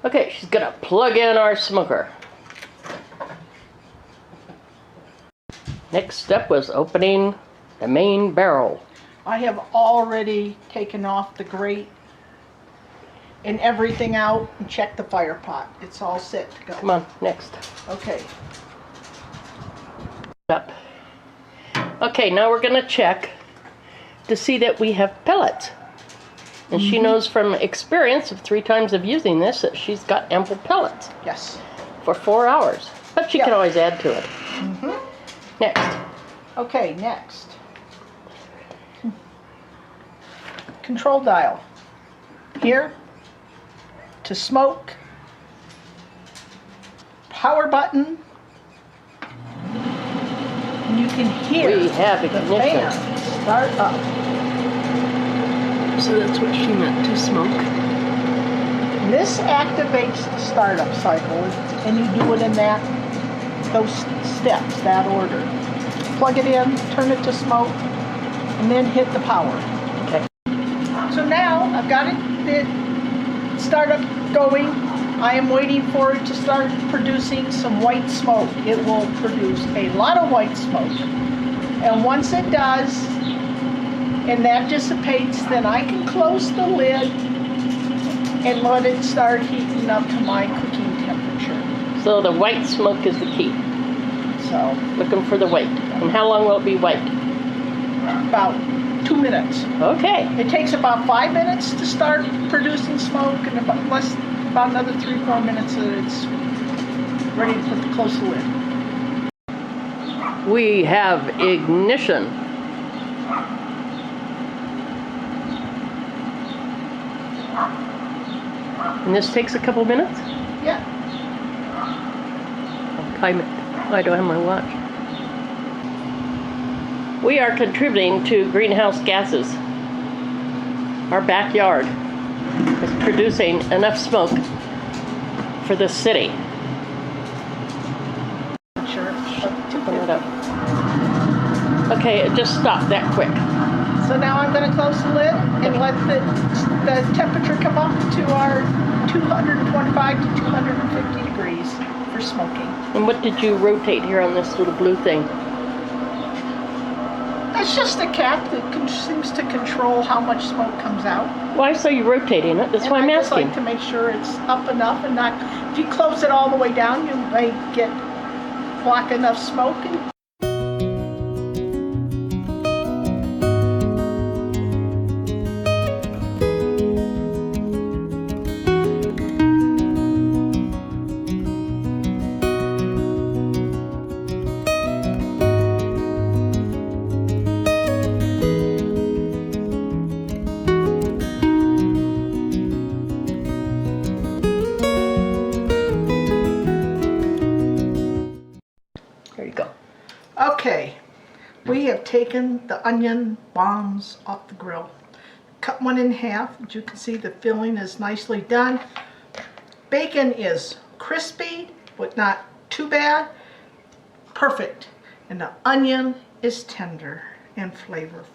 Okay, she's gonna plug in our smoker. Next step was opening the main barrel. I have already taken off the grate and everything out and checked the fire pot. It's all set to go. Come on, next. Okay. Up. Okay, now we're gonna check to see that we have pellets. And she knows from experience of 3 times of using this that she's got ample pellets. Yes. For 4 hours. But she can always add to it. Next. Okay, next. Control dial. Here. To smoke. Power button. And you can hear We have the ignition. fan start up. So that's what she meant, to smoke. This activates the startup cycle, and you do it in those steps, that order. Plug it in, turn it to smoke, and then hit the power. Okay. So now I've got the startup going. I am waiting for it to start producing some white smoke. It will produce a lot of white smoke. And once it does, and that dissipates, then I can close the lid and let it start heating up to my cooking temperature. So the white smoke is the key. So, Looking for the white. And how long will it be white? about 2 minutes. Okay. It takes about 5 minutes to start producing smoke, and about another 3-4 minutes that it's ready to close the lid. We have ignition. And this takes a couple minutes? Yeah. I'll time it. I don't have my watch. We are contributing to greenhouse gases. Our backyard is producing enough smoke for the city. Sure. Open it up. Okay, it just stopped that quick. So now I'm going to close the lid and let the temperature come up to our 225 to 250 degrees for smoking. And what did you rotate here on this little blue thing? That's just a cap that seems to control how much smoke comes out. Well, I saw you rotating it. That's why I'm I just asking. like to make sure it's up enough and not. If you close it all the way down, you may block enough smoke. There you go. Okay, we have taken the onion bombs off the grill. Cut one in half. As you can see, the filling is nicely done. Bacon is crispy, but not too bad. Perfect. And the onion is tender and flavorful.